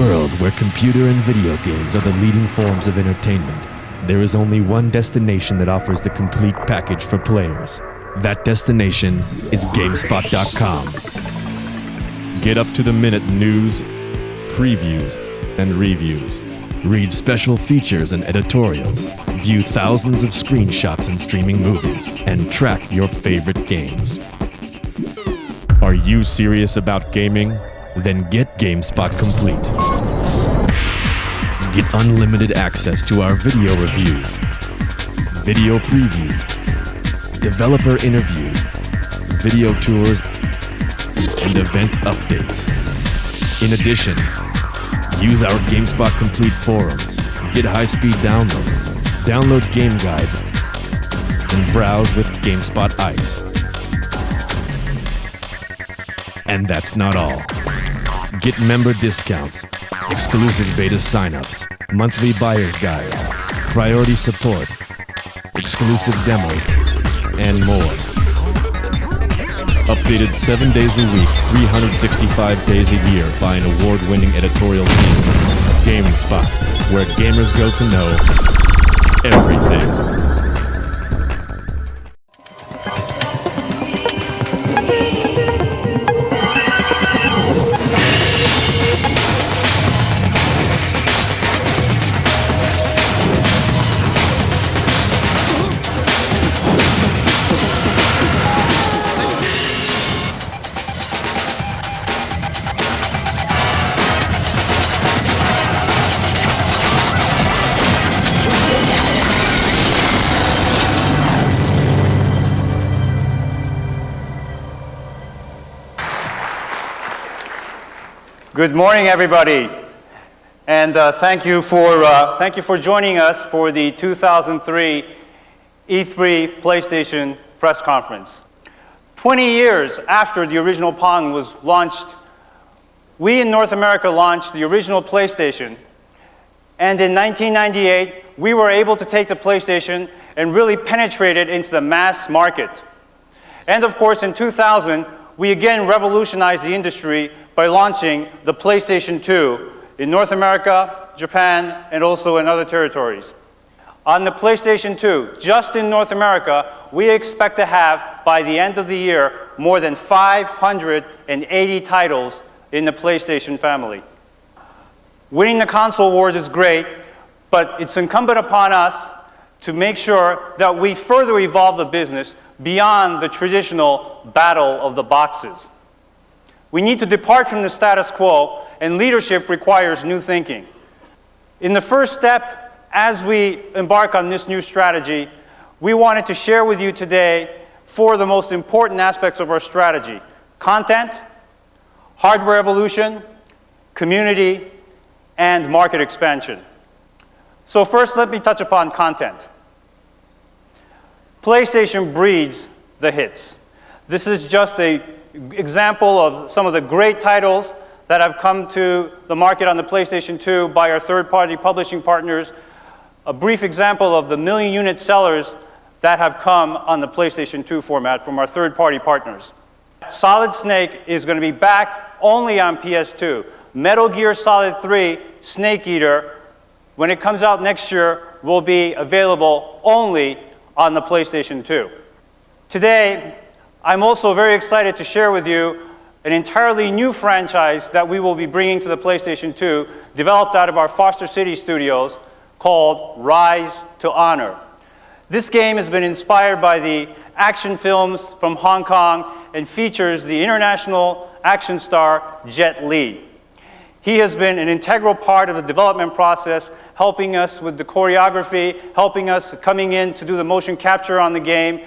world where computer and video games are the leading forms of entertainment, there is only one destination that offers the complete package for players. That destination is GameSpot.com. Get up-to-the-minute news, previews, and reviews. Read special features and editorials. View thousands of screenshots and streaming movies. And track your favorite games. Are you serious about gaming? Then get GameSpot Complete. Get unlimited access to our video reviews, video previews, developer interviews, video tours, and event updates. In addition, use our GameSpot Complete forums, get high-speed downloads, download game guides, and browse with GameSpot Ice. And that's not all. Get member discounts, exclusive beta signups, monthly buyer's guides, priority support, exclusive demos, and more. Updated 7 days a week, 365 days a year by an award-winning editorial team. GameSpot, where gamers go to know everything. Good morning, everybody, and thank you for joining us for the 2003 E3 PlayStation press conference. 20 years after the original Pong was launched, we in North America launched the original PlayStation, and in 1998 we were able to take the PlayStation and really penetrate it into the mass market. And of course, in 2000 we again revolutionized the industry by launching the PlayStation 2 in North America, Japan, and also in other territories. On the PlayStation 2, just in North America, we expect to have, by the end of the year, more than 580 titles in the PlayStation family. Winning the console wars is great, but it's incumbent upon us to make sure that we further evolve the business beyond the traditional battle of the boxes. We need to depart from the status quo, and leadership requires new thinking. In the first step, as we embark on this new strategy, we wanted to share with you today four of the most important aspects of our strategy: content, hardware evolution, community, and market expansion. So first, let me touch upon content. PlayStation breeds the hits. This is just an example of some of the great titles that have come to the market on the PlayStation 2 by our third-party publishing partners. A brief example of the million-unit sellers that have come on the PlayStation 2 format from our third-party partners. Solid Snake is going to be back only on PS2. Metal Gear Solid 3 Snake Eater, when it comes out next year, will be available only on the PlayStation 2. Today, I'm also very excited to share with you an entirely new franchise that we will be bringing to the PlayStation 2, developed out of our Foster City studios, called Rise to Honor. This game has been inspired by the action films from Hong Kong and features the international action star Jet Li. He has been an integral part of the development process, helping us with the choreography, helping us coming in to do the motion capture on the game.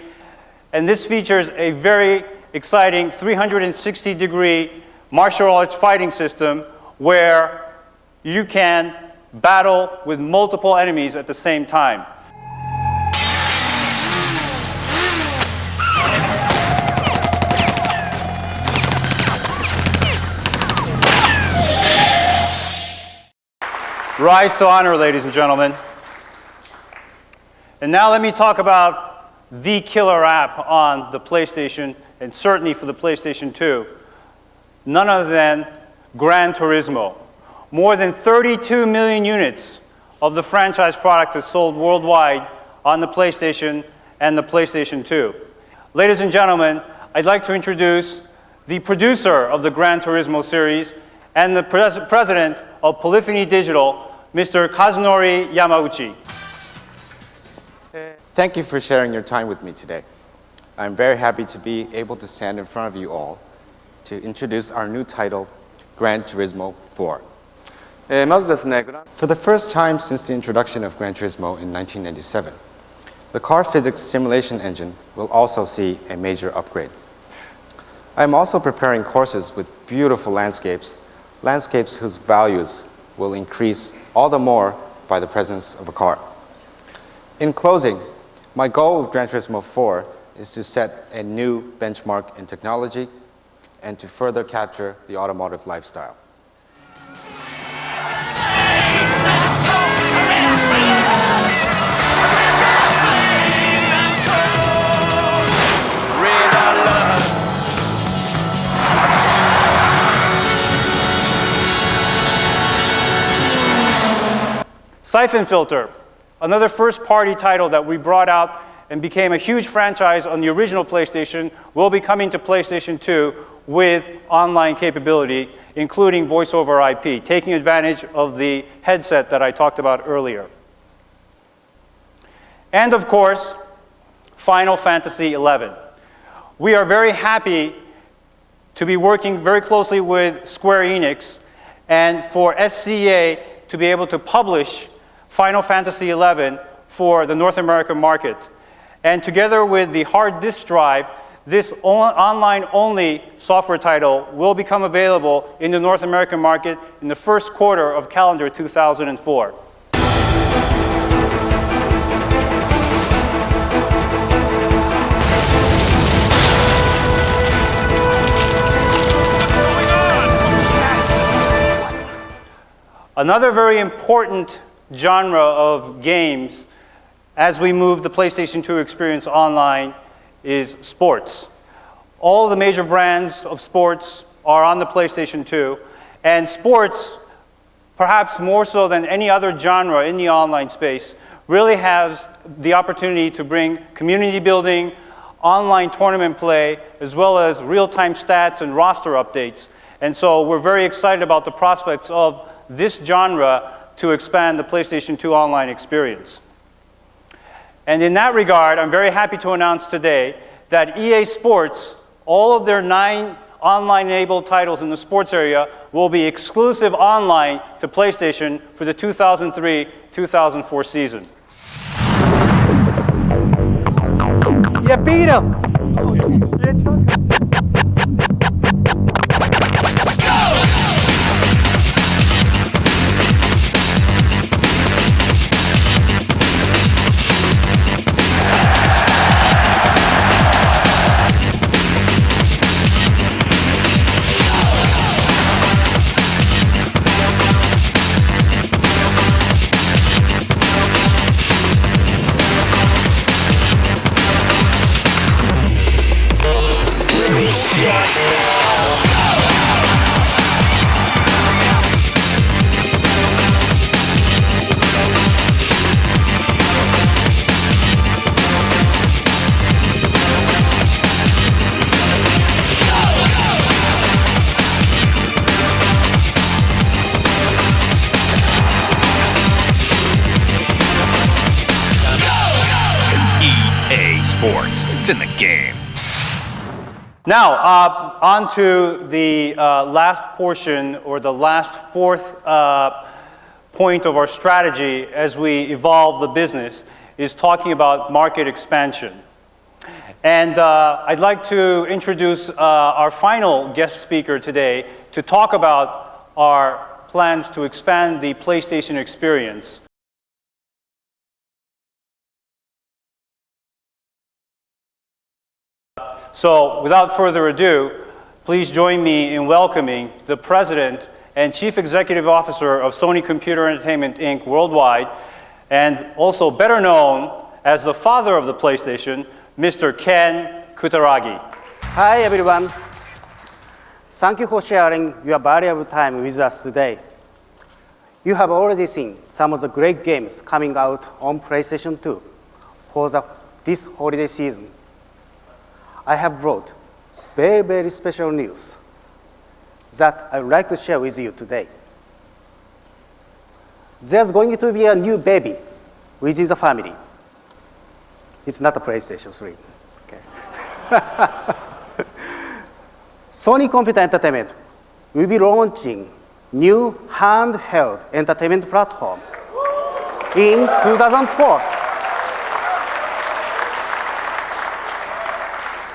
And this features a very exciting 360-degree martial arts fighting system where you can battle with multiple enemies at the same time. Rise to Honor, ladies and gentlemen. And now let me talk about the killer app on the PlayStation, and certainly for the PlayStation 2, none other than Gran Turismo. more than 32 million units of the franchise product is sold worldwide on the PlayStation and the PlayStation 2. Ladies and gentlemen, I'd like to introduce the producer of the Gran Turismo series and the president of Polyphony Digital, Mr. Kazunori Yamauchi. Thank you for sharing your time with me today. I'm very happy to be able to stand in front of you all to introduce our new title, Gran Turismo 4. For the first time since the introduction of Gran Turismo in 1997, the car physics simulation engine will also see a major upgrade. I'm also preparing courses with beautiful landscapes whose values will increase all the more by the presence of a car. In closing, my goal with Gran Turismo 4 is to set a new benchmark in technology and to further capture the automotive lifestyle. Siphon Filter, another first-party title that we brought out and became a huge franchise on the original PlayStation, will be coming to PlayStation 2 with online capability, including voice over IP, taking advantage of the headset that I talked about earlier. And of course, Final Fantasy XI. We are very happy to be working very closely with Square Enix and for SCA to be able to publish Final Fantasy XI for the North American market. And together with the hard disk drive, this online-only software title will become available in the North American market in the first quarter of calendar 2004. Another very important genre of games as we move the PlayStation 2 experience online is sports. All the major brands of sports are on the PlayStation 2, and sports, perhaps more so than any other genre in the online space, really has the opportunity to bring community building, online tournament play, as well as real-time stats and roster updates. And so we're very excited about the prospects of this genre to expand the PlayStation 2 online experience. And in that regard, I'm very happy to announce today that EA Sports, all of their 9 online-enabled titles in the sports area will be exclusive online to PlayStation for the 2003-2004 season. You beat him! It's in the game. Now, on to the last portion, or the last fourth point of our strategy as we evolve the business, is talking about market expansion. And I'd like to introduce our final guest speaker today to talk about our plans to expand the PlayStation experience. So, without further ado, please join me in welcoming the President and Chief Executive Officer of Sony Computer Entertainment, Inc. worldwide, and also better known as the father of the PlayStation, Mr. Ken Kutaragi. Hi everyone. Thank you for sharing your valuable time with us today. You have already seen some of the great games coming out on PlayStation 2 for this holiday season. I have brought very, very special news that I'd like to share with you today. There's going to be a new baby within the family. It's not a PlayStation 3. Okay. Sony Computer Entertainment will be launching new handheld entertainment platform in 2004.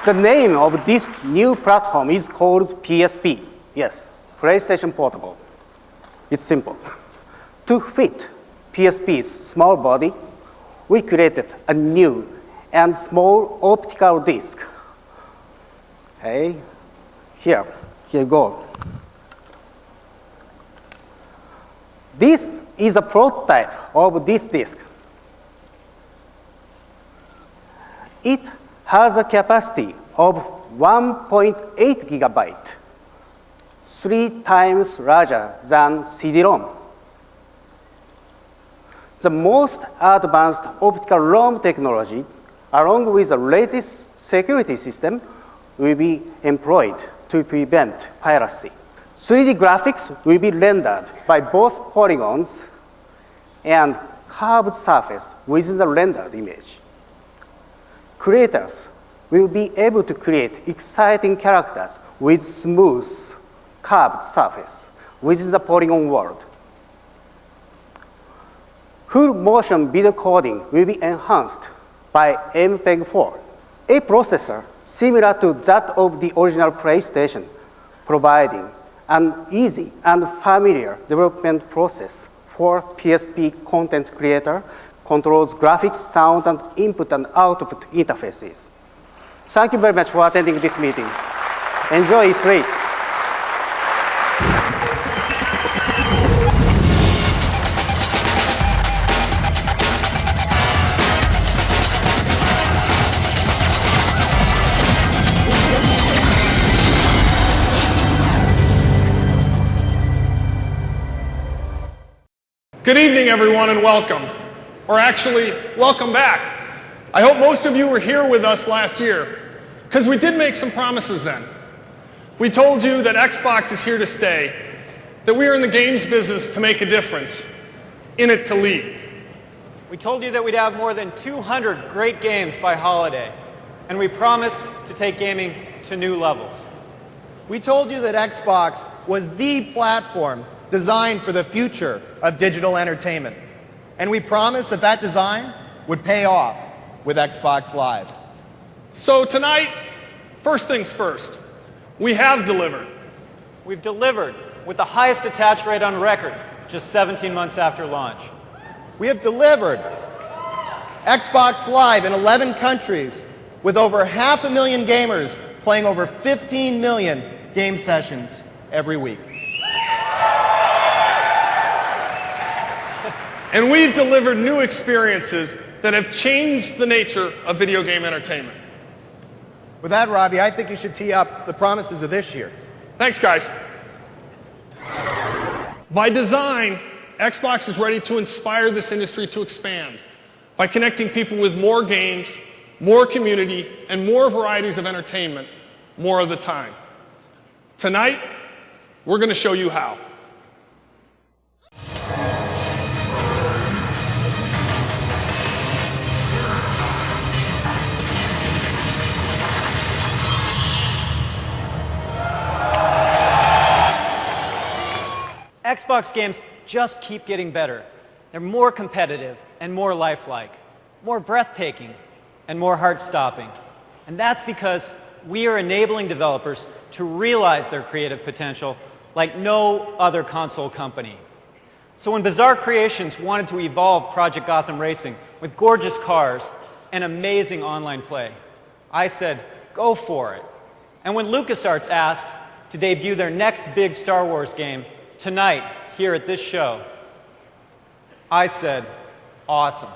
The name of this new platform is called PSP. Yes, PlayStation Portable. It's simple. To fit PSP's small body, we created a new and small optical disc. Hey, here you go. This is a prototype of this disc. It has a capacity of 1.8 gigabyte, 3 times larger than CD-ROM. The most advanced optical ROM technology, along with the latest security system, will be employed to prevent piracy. 3D graphics will be rendered by both polygons and curved surface within the rendered image. Creators will be able to create exciting characters with smooth, curved surface within the polygon world. Full motion video coding will be enhanced by MPEG-4, a processor similar to that of the original PlayStation, providing an easy and familiar development process for PSP content creator, controls graphics, sound, and input and output interfaces. Thank you very much for attending this meeting. Enjoy E3. Good evening, everyone, and welcome. Or actually, welcome back. I hope most of you were here with us last year, because we did make some promises then. We told you that Xbox is here to stay, that we are in the games business to make a difference, in it to lead. We told you that we'd have more than 200 great games by holiday, and we promised to take gaming to new levels. We told you that Xbox was the platform designed for the future of digital entertainment. And we promised that that design would pay off with Xbox Live. So tonight, first things first, we have delivered. We've delivered with the highest attach rate on record, just 17 months after launch. We have delivered Xbox Live in 11 countries with over 500,000 gamers playing over 15 million game sessions every week. And we've delivered new experiences that have changed the nature of video game entertainment. With that, Robbie, I think you should tee up the promises of this year. Thanks, guys. By design, Xbox is ready to inspire this industry to expand by connecting people with more games, more community, and more varieties of entertainment more of the time. Tonight, we're going to show you how. Xbox games just keep getting better. They're more competitive and more lifelike, more breathtaking and more heart-stopping. And that's because we are enabling developers to realize their creative potential like no other console company. So when Bizarre Creations wanted to evolve Project Gotham Racing with gorgeous cars and amazing online play, I said, go for it. And when LucasArts asked to debut their next big Star Wars game tonight here at this show, I said, awesome.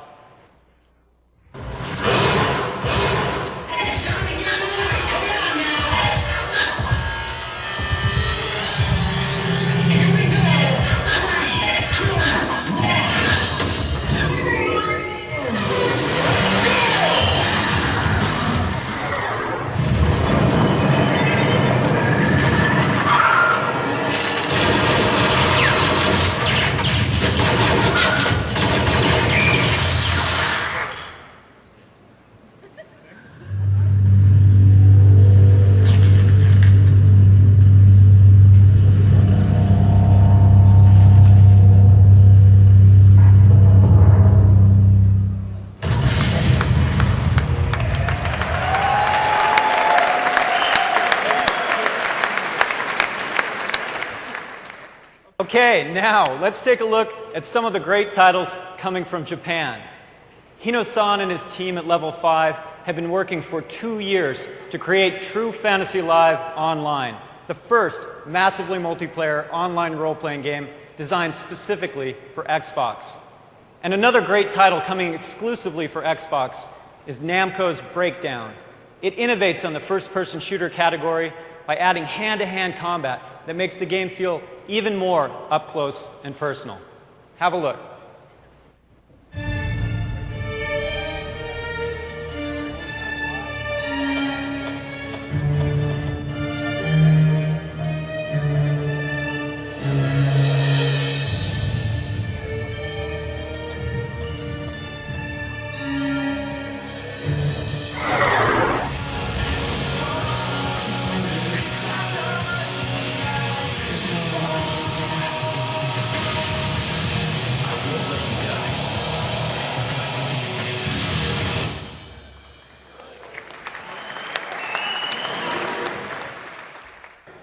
Okay, now let's take a look at some of the great titles coming from Japan. Hino-san and his team at Level 5 have been working for 2 years to create True Fantasy Live Online, the first massively multiplayer online role-playing game designed specifically for Xbox. And another great title coming exclusively for Xbox is Namco's Breakdown. It innovates on the first-person shooter category by adding hand-to-hand combat that makes the game feel even more up close and personal. Have a look.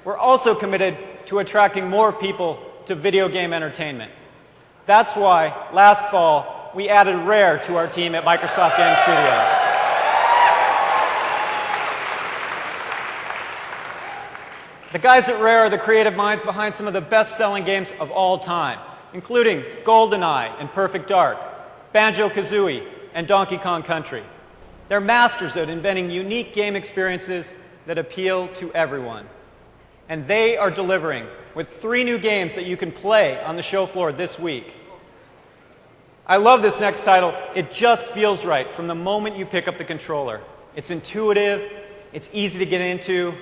We're also committed to attracting more people to video game entertainment. That's why, last fall, we added Rare to our team at Microsoft Game Studios. The guys at Rare are the creative minds behind some of the best-selling games of all time, including GoldenEye and Perfect Dark, Banjo-Kazooie, and Donkey Kong Country. They're masters at inventing unique game experiences that appeal to everyone. And they are delivering with 3 new games that you can play on the show floor this week. I love this next title. It just feels right from the moment you pick up the controller. It's intuitive, it's easy to get into,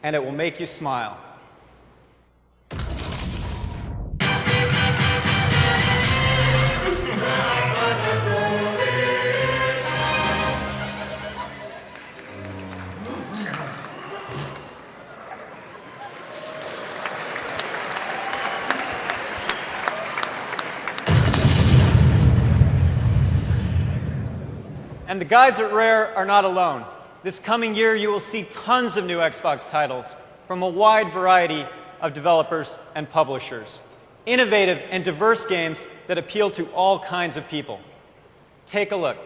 and it will make you smile. And the guys at Rare are not alone. This coming year, you will see tons of new Xbox titles from a wide variety of developers and publishers. Innovative and diverse games that appeal to all kinds of people. Take a look.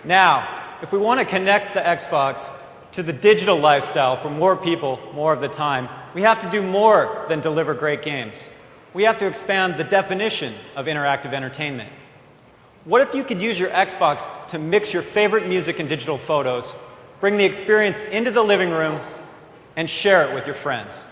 Now, if we want to connect the Xbox to the digital lifestyle for more people more of the time, we have to do more than deliver great games. We have to expand the definition of interactive entertainment. What if you could use your Xbox to mix your favorite music and digital photos, bring the experience into the living room, and share it with your friends?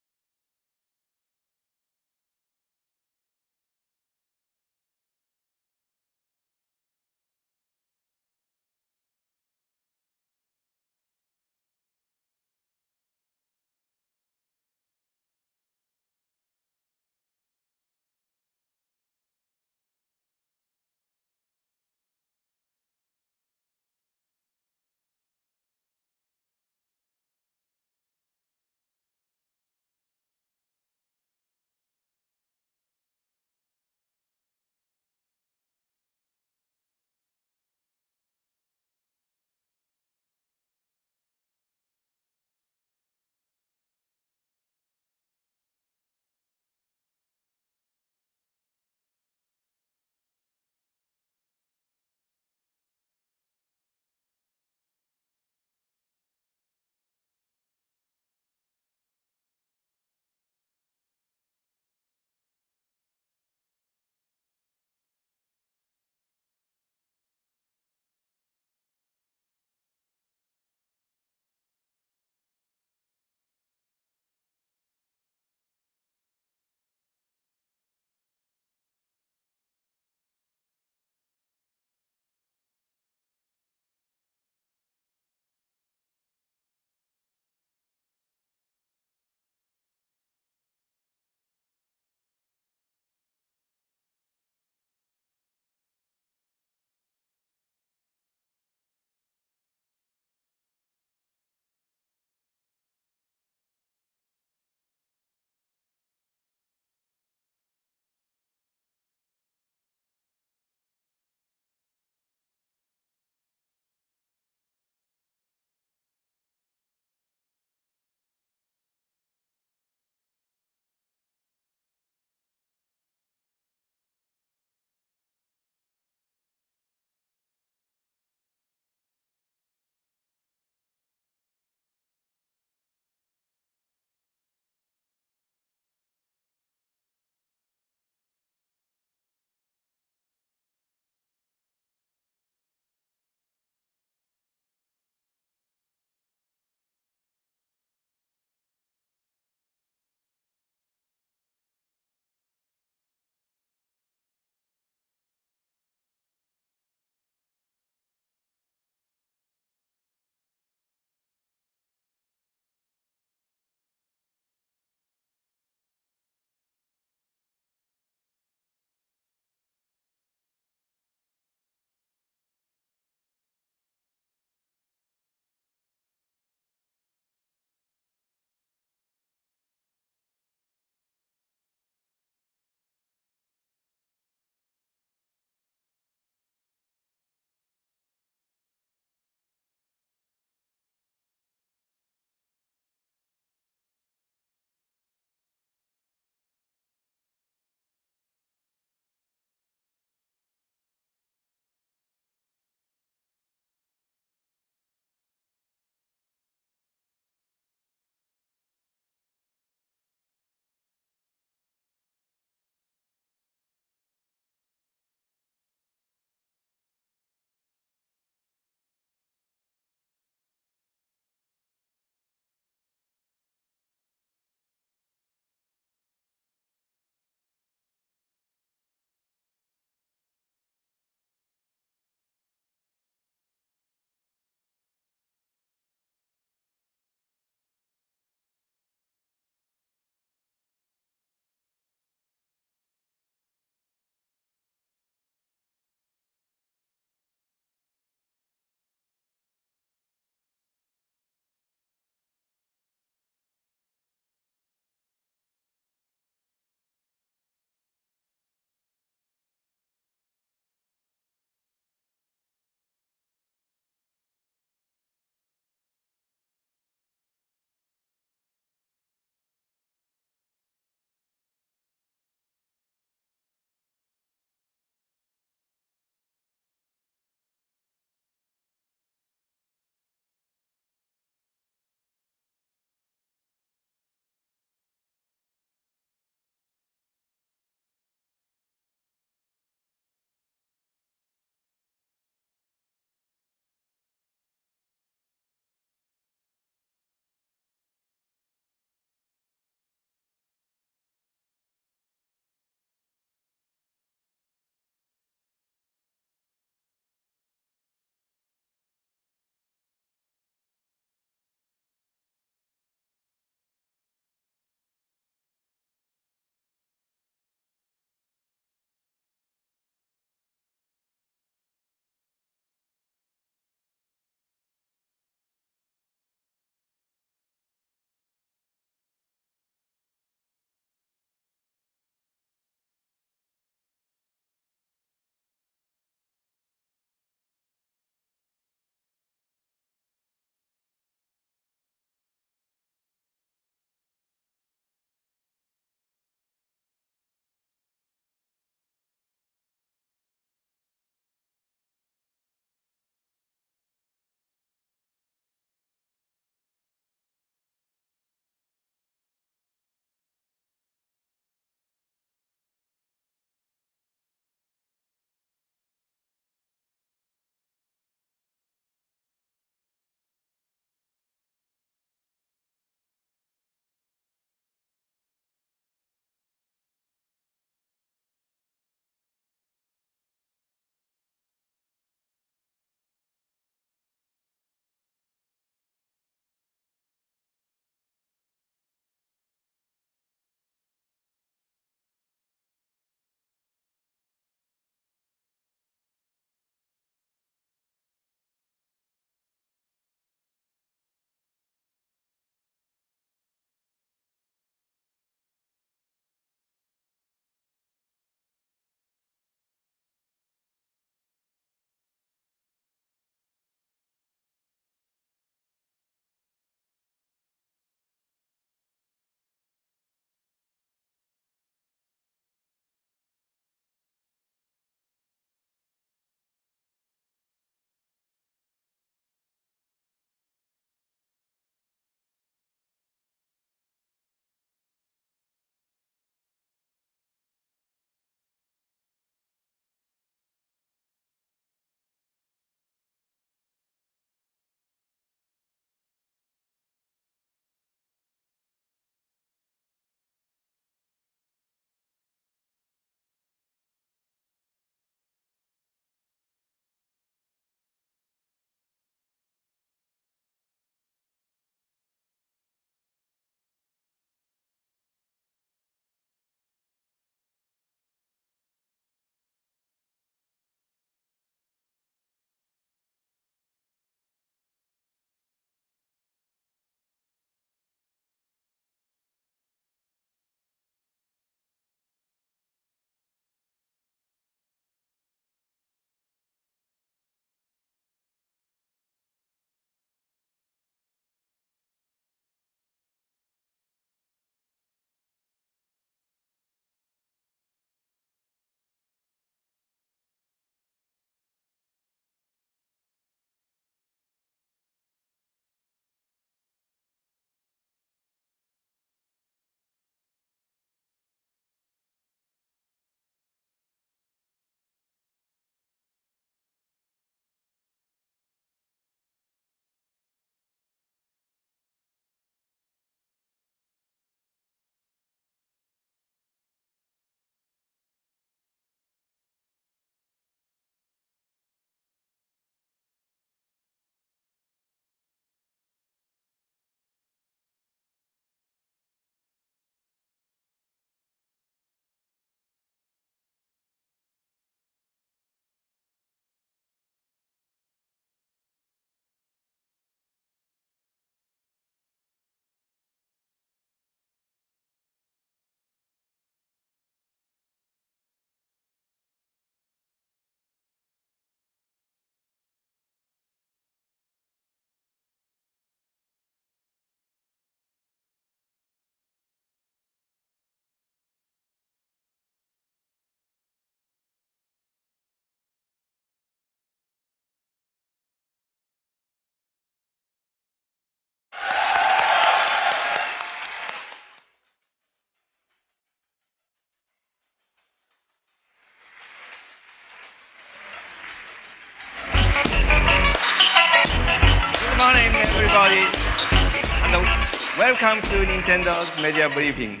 Welcome to Nintendo's media briefing.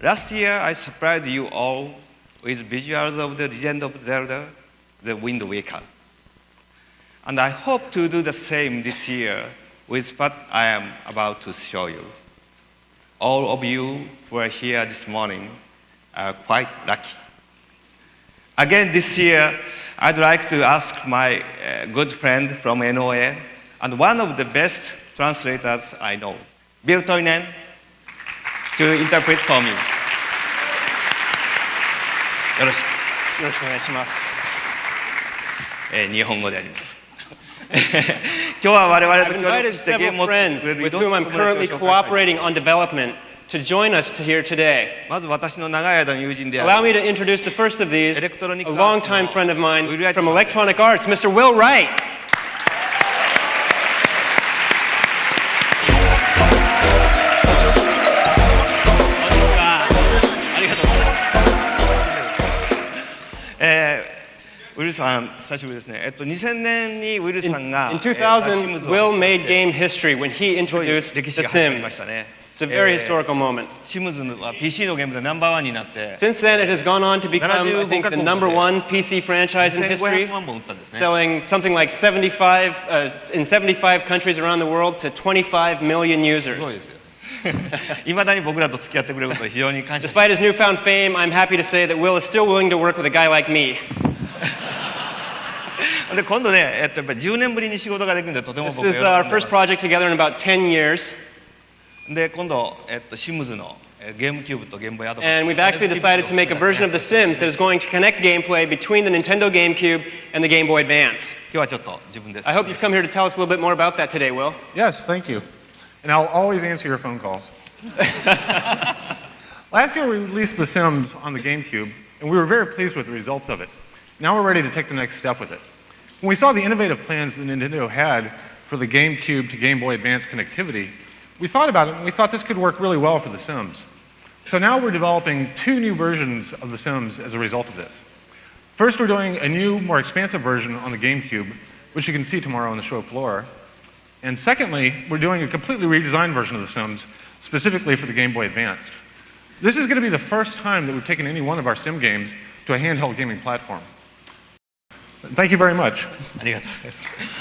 Last year, I surprised you all with visuals of The Legend of Zelda, The Wind Waker. And I hope to do the same this year with what I am about to show you. All of you who are here this morning are quite lucky. Again, this year, I'd like to ask my good friend from NOA and one of the best translators I know, Bill Toinen, to interpret for me. よろしくお願いします。日本語であります。今日は我々と協力してゲームを作る with whom I'm currently cooperating on development to join us here today. まず私の長い間の友人である Allow me to introduce the first of these, a longtime friend of mine from Electronic Arts, Mr. Will Wright. In 2000, Will made game history when he introduced The Sims. It's a very historical moment. Since then, it has gone on to become, I think, the #1 PC franchise in history, selling something like 75 in 75 countries around the world to 25 million users. Despite his newfound fame, I'm happy to say that Will is still willing to work with a guy like me. で今度ね、やっぱり10年ぶりに仕事ができるんでとても僕は This is our first project together in about 10 years. で今度シムズのゲームキューブとゲームボーイアドバンス And we've actually decided to make a version of The Sims that is going to connect gameplay between the Nintendo GameCube and the Game Boy Advance. 今日はちょっと自分です I hope you've come here to tell us a little bit more about that today, Will. Yes, thank you. And I'll always answer your phone calls. Last year we released The Sims on the GameCube, and we were very pleased with the results of it. Now we're ready to take the next step with it. When we saw the innovative plans that Nintendo had for the GameCube to Game Boy Advance connectivity, we thought about it and we thought this could work really well for The Sims. So now we're developing 2 new versions of The Sims as a result of this. First, we're doing a new, more expansive version on the GameCube, which you can see tomorrow on the show floor. And secondly, we're doing a completely redesigned version of The Sims, specifically for the Game Boy Advance. This is going to be the first time that we've taken any one of our Sim games to a handheld gaming platform. Thank you very much. ありがとう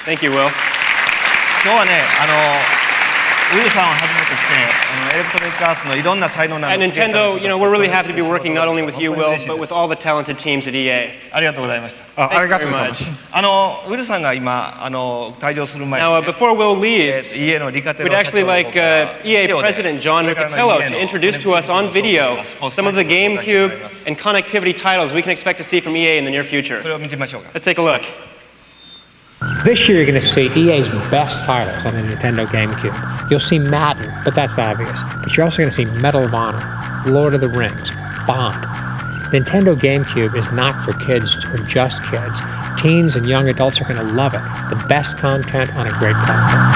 Thank you, Will. 今日はね、ウィルさんをはじめとしてエレクトロニックアーツのいろんな才能のあ At る Nintendo, you know, we're really happy to be working not only with you, Will, but with all the talented teams at EA. ありがとうございました。Thank you very much. ウィルさんが今退場する前に、 Now, before Will leaves, 家のリカテロ we'd actually like EA President John Riccatello to introduce to us on video some of the GameCube and connectivity titles we can expect to see from EA in the near future. それを見てみましょうか。 Let's take a look. This year, you're going to see EA's best titles on the Nintendo GameCube. You'll see Madden, but that's obvious. But you're also going to see Medal of Honor, Lord of the Rings, Bond. Nintendo GameCube is not for kids or just kids. Teens and young adults are going to love it. The best content on a great platform.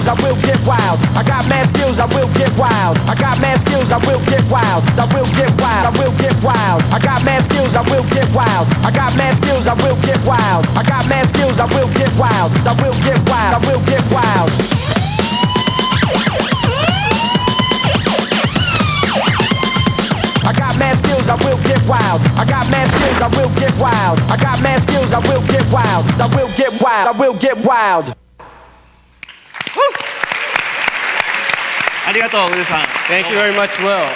I will get wild. I got mad skills, I will get wild. I got mad skills, I will get wild. I will get wild, I will get wild. I got mad skills, I will get wild. I got mad skills, I will get wild. I got mad skills, I will get wild. I will get wild, I will get wild. I got mad skills, I will get wild. I got mad skills, I will get wild. I got mad skills, I will get wild. I will get wild, I will get wild. ありがとう、ウィルさん。 Thank you very much, Will.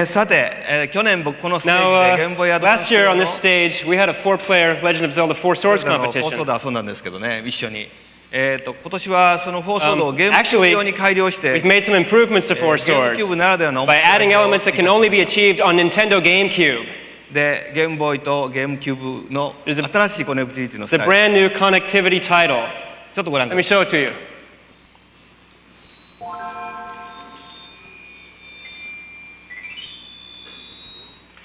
さて、去年僕このステージ Now, でゲームボーイアドバンス last year on this stage, we had a 4-player Legend of Zelda 4 Swords 放 competition. 送で遊んだんですけどね、一緒に。今年はその放送をゲームキューブ用に改良して、 We've made some improvements to 4 ゲームキュー Swords ブならではの by adding elements that can only be achieved on Nintendo GameCube. でゲームボーイとゲームキューブの新しいコネクティビティの It's ス a タイル。 brand new connectivity title. ちょっとご覧 Let く me ださい。 show it to you.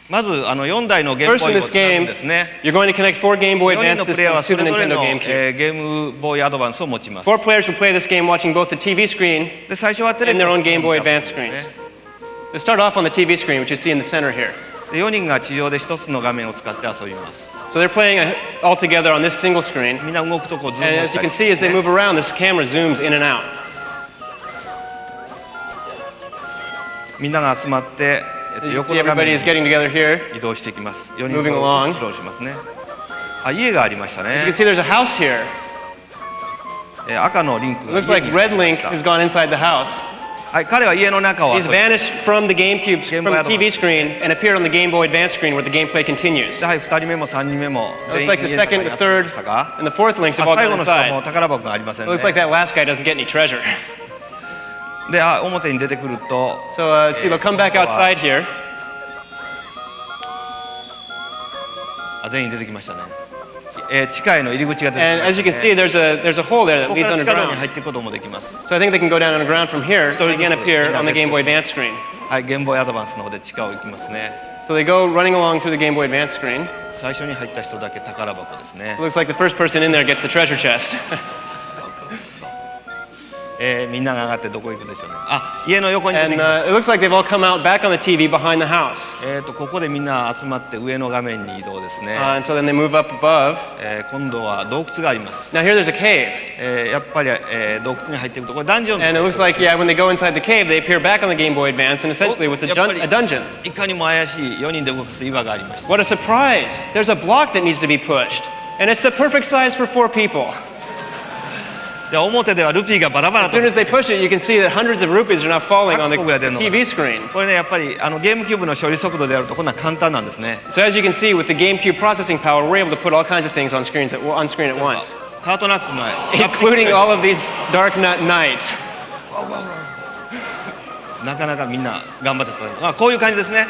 まず4台のゲームボーイを使うんですね。 You're going to connect 4 Game Boy 4人 Advance のプレイヤーは systems そ to れ the ぞれ Nintendo の GameCube. ゲームボーイアドバンスを持ちます。 4 players will play this game watching both the TV screen で最初はテレ and ビ their を own Game Boy Advance 使うんですね。 screens. They start off on the TV screen, which you see in the center here. で4人が地上で1つの画面を使って遊びます。 So they're playing all together on this single screen. みんな動くとこうズー And ム as し you た can り see, as they move around, this camera zooms in and out. みんなが集まって、 You can 横 see の画 everybody 面 is getting together here. に移動していきます。4人 Moving そ along. スクロールしますね。あ、家がありました You can ね。 see there's a house here. 赤のリンク It が looks 家 like に Red 入りま Link した has gone inside the house. はい、彼は家の中を遊 He's び vanished from the GameCube, Game from Boy the TV screen, and appeared on the Game Boy Advance screen where the gameplay continues. はい、2人目も3人目も It 全 looks 員 like the 家の中 second, に the 遊び third, ましたが、 and the fourth links have あ all 最 gone 後の人はもう inside. 宝箱がありません It ね。 looks like that last guy doesn't get any treasure. で、表に出てくると、 So see, they'll come back outside here. 全員出てきましたね。地下への入り口が出てき And ま as し you た can see, ね。 there's a hole there こ that こか leads ら地下道に underground. 入っていくこともできます。 So I think they can go down underground from here and again appear on the Game Boy Advance screen. はい、ゲームボーイアドバンスの方で地下を行きますね。 So they go running along through the Game Boy Advance screen. 最初に入った人だけ宝箱ですね So。it looks like the first person in there gets the treasure chest. みんなが上がってどこ行くでしょうね。あ、家の横に出て And きまし it looks like they've all come out back on the TV behind the house. た。ここでみんな集まって上の画面に移動ですね。 And so then they move up above. 今度は洞窟があります。 Now here there's a cave. やっぱり、洞窟に入っていくとこれダンジョン And it looks like, yeah, when they go inside the cave, they appear back on the Game Boy Advance, and essentially it's a dungeon. いかにも怪しい4人で動かす岩がありました。 What a surprise! There's a block that needs to be pushed, and it's the perfect size for 4 people. で表ではルピーがバラバラ As と soon as they push it, you can see that hundreds of rupees are now falling on the TV screen. これねやっぱりゲームキューブの処理速度であるとこんな簡単なんですね。 So as you can see, with the GameCube processing power, we're able to put all kinds of things on screen at once, カートナックが including all of these Dark Knights. なかなかみんな頑張ってた。こういう感じですね。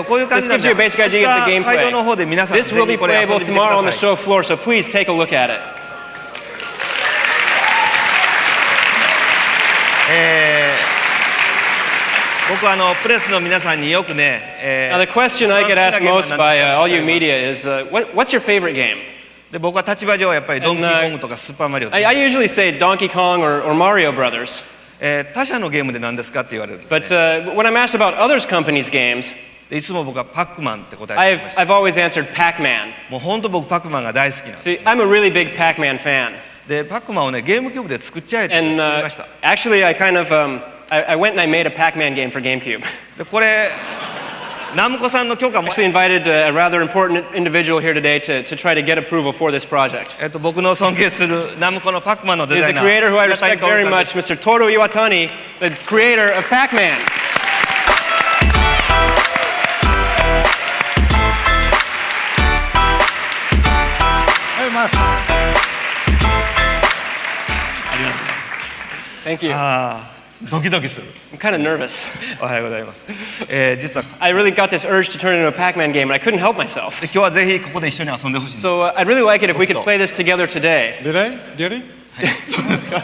こういう感 This じなん gives you a basic idea of the 会場の方で gameplay. 皆さん This will ぜ be ひこれ遊ん playable でみてく tomorrow on だ the さい。 show floor, so please take a look at it. 僕プレスの皆さんによくね、Now, the question I get asked most by all you media is, what's your favorite game? で僕は立場上はやっぱりドンキーコングとかスーパーマリオ、 I usually say Donkey Kong or Mario Brothers. 他社のゲームで何ですかって言われるんですね。 But when I'm asked about others companies' games, でいつも僕はパックマンって答えてました。 I've always answered Pac-Man. もう本当僕パックマンが大好きなんです。 See, I'm a really big Pac-Man fan. でパックマンをねゲームキューブで作っちゃえって作 And りました。 actually, I kind of I went and I made a Pac-Man game for GameCube. でこれナムコさんの許可も Actually invited a rather important individual here today to try to get approval for this project. 僕の尊敬するナムコのパックマンのデ There's ザ a イナー creator who I 岩谷 respect 徹 very さんで much, す Mr. Toru Iwatani, the creator of Pac-Man. Hey, my friend. Thank you. ドキドキする。 I'm kind of nervous. おはようございます。実は I really got this urge to turn it into a Pac-Man game, and I couldn't help myself. 今日はぜひここで一緒に遊んでほしいんです。 So I'd really like it if we could play this together today. Did he?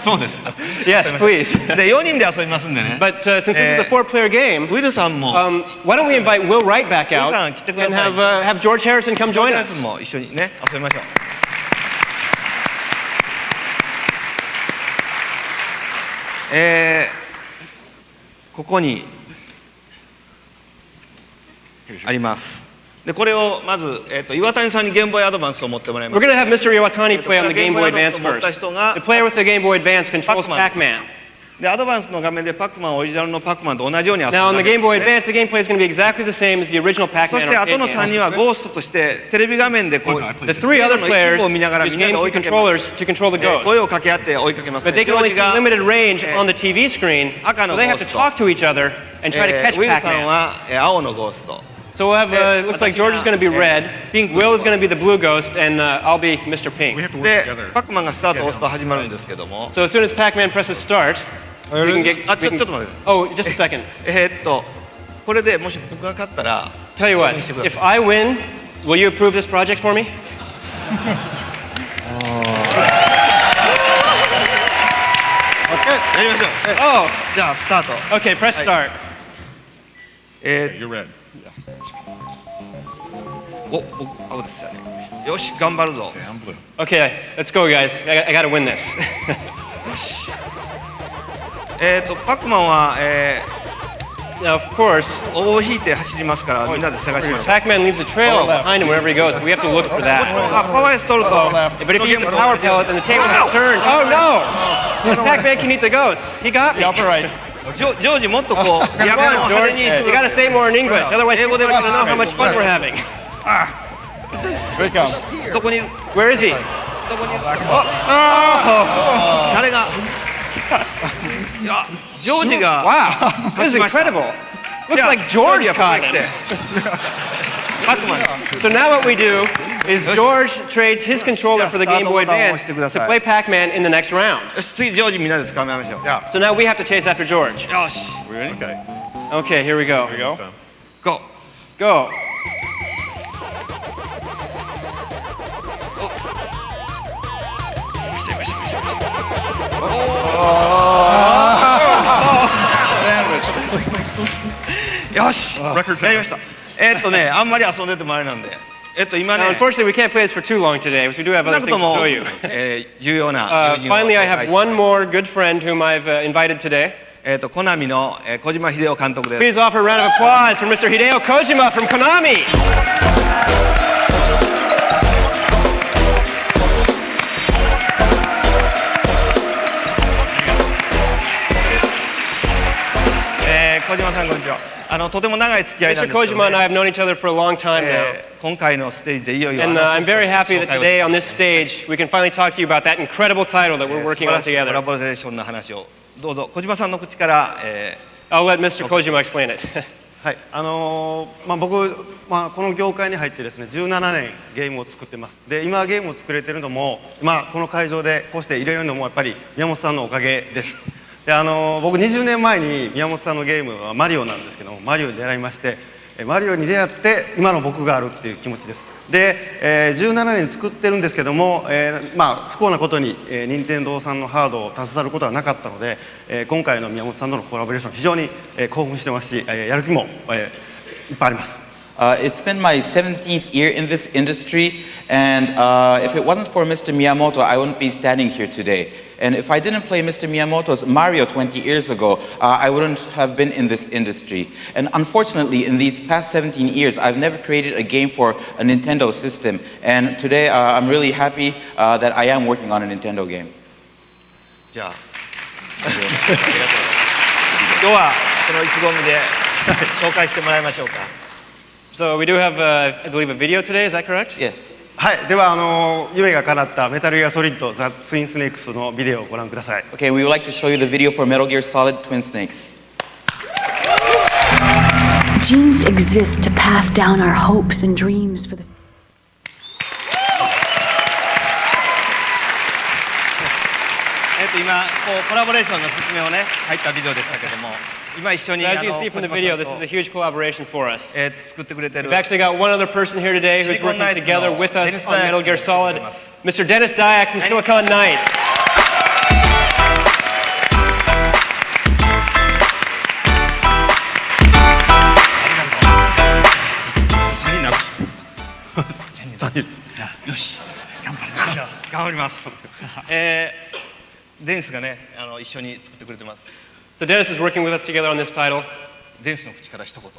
そうです。 Yes, please. で4人で遊びますんでね。 But since this is a 4-player game, ウィルさんも why don't we invite Will Wright back out Will さん来てくだ and さい。 have George Harrison come ジョー join ジャス us? も一緒にね遊びましょう。ここにあります。でこれをまず、岩谷さんにゲームボーイアドバンスを持ってもらいま We're す。 going to have Mr. Iwatani play on the Game Boy Advance 持った first. 人が The player with the Game Boy Advance controls Pac-Man. でアドバンスの画面でパックマンオリジナルのパックマンと同じように遊ぶ Now on the Game Boy ね Advance, the gameplay is going to be exactly the same as the original そ Pac-Man して後 arcade の3 game. 人はゴーストとしてテレビ画面でこう The 3 other の一 players 部を見ながらみ use んなで追い GameCube かけます controllers to control the 声 ghost. を掛け合って追いかけます But they can only see が limited range on the TV screen, so 赤の they ゴ have ー to スト talk to each other and try to catch ウィルさん Pac-Man. は青のゴースト So we'll have, looks like George is going to be red, Will is going to be the blue ghost, and I'll be Mr. Pink. でパックマンがスタートを押すと始まるんですけども So as soon as Pac-Man presses start, we can get... あちょっと待って Oh, just a second. これでもし僕が勝ったら Tell you what, if I win, will you approve this project for me? やりましょう Oh, じゃあスタート okay, press start. You're red. 青です。よし、頑張るぞ。Okay, let's go, guys. I gotta win this. パックマンは、Now, of course, 尾を引いて走りますからみんなで探しましょう。 Pac-Man leaves a trail behind him wherever he goes, so we have to look for that. パワーエス取ると。 But if he eats a power pellet, then the tables are turned. Oh no! Pac-Man can eat the ghosts. He got me. ジョージもっとこう。 Come on, George. You gotta say more in English, otherwise people don't know how much fun we're having. Here he comes. どこにいる？ Where is he? どこにいる？誰が？いや、ジョージが。 Wow, this is incredible. Looks like George caught him. パックマン。 So now what we do is George trades his controller for the Game Boy Advance to play Pac-Man in the next round. よし、次ジョージみんなで掴みましょう。 So now we have to chase after George. よし。 Okay, here we go. Here we go. Go. Go. Sandwich. よし。やりました。あんまり遊んでてもあれなんで。今 Now, ね。 unfortunately, we can't play this for too long today, because we do have other things to show you. 重要な友人を。 Finally, I have one more good friend whom I've invited today. コナミの小島秀夫監督です。 Please offer a round of applause for Mr. Hideo Kojima from Konami. 小島さんこんにちは。とても長い付き合いなんで Mr. すけど Kojima and I have known each other for a long time now. 今回のステージでいよいよ And I'm very happy that today on this stage we can finally talk to you about that incredible title that we're 素 working 晴 on らしいコ together. ラボレーションの話をどうぞ小島さんの口から、I'll let Mr. Kojima explain it. はい、僕、この業界に入ってですね17年ゲームを作ってます。で今ゲームを作れてるのも、この会場でこうして入れるのもやっぱり宮本さんのおかげです。で僕20年前に宮本さんのゲームはマリオなんですけども、マリオに出会いまして、マリオに出会って今の僕があるっていう気持ちです。で、17年作ってるんですけども、不幸なことに、任天堂さんのハードを携わることはなかったので、今回の宮本さんとのコラボレーション非常に、興奮してますし、やる気も、いっぱいあります。It's been my 17th year in this industry, and if it wasn't for Mr. Miyamoto, I wouldn't be standing here today. And if I didn't play Mr. Miyamoto's Mario 20 years ago, I wouldn't have been in this industry. And unfortunately, in these past 17 years, I've never created a game for a Nintendo system. And today, I'm really happy that I am working on a Nintendo game. じゃあ今日はその意気込みで紹介してもらいましょうか。 So we do have, I believe, a video today. Is that correct? Yes. はい、では夢が叶ったメタルギアソリッドザ・ツインスネークスのビデオをご覧ください。Okay, we would like to show you the video for Metal Gear Solid Twin Snakes. Genes exist to pass down our hopes and dreams for the. 今コラボレーションの説明をね入ったビデオでしたけども、今一緒に As you can see from the video, this is a huge collaboration for us. 作ってくれてる。 We've actually got one other person here today who's working together with us on Metal Gear Solid, Mr. Dennis Dyack from Silicon Knights. Yoし、頑張ります。デニスがね、一緒に作ってくれてます。 So Dennis is working with us together on this title. デニスの口から一言。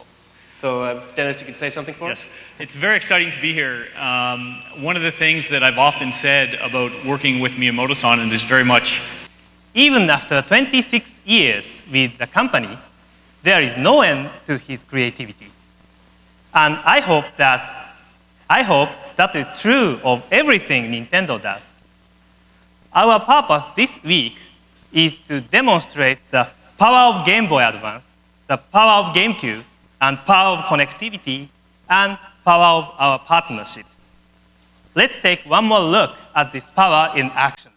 So Dennis, you could say something for us? It's very exciting to be here. One of the things that I've often said about working with Miyamoto-san, and is very much, even after 26 years with the company, there is no end to his creativity. And I hope that is true of everything Nintendo does. Our purpose this week is to demonstrate the power of Game Boy Advance, the power of GameCube, and power of connectivity, and power of our partnerships. Let's take one more look at this power in action.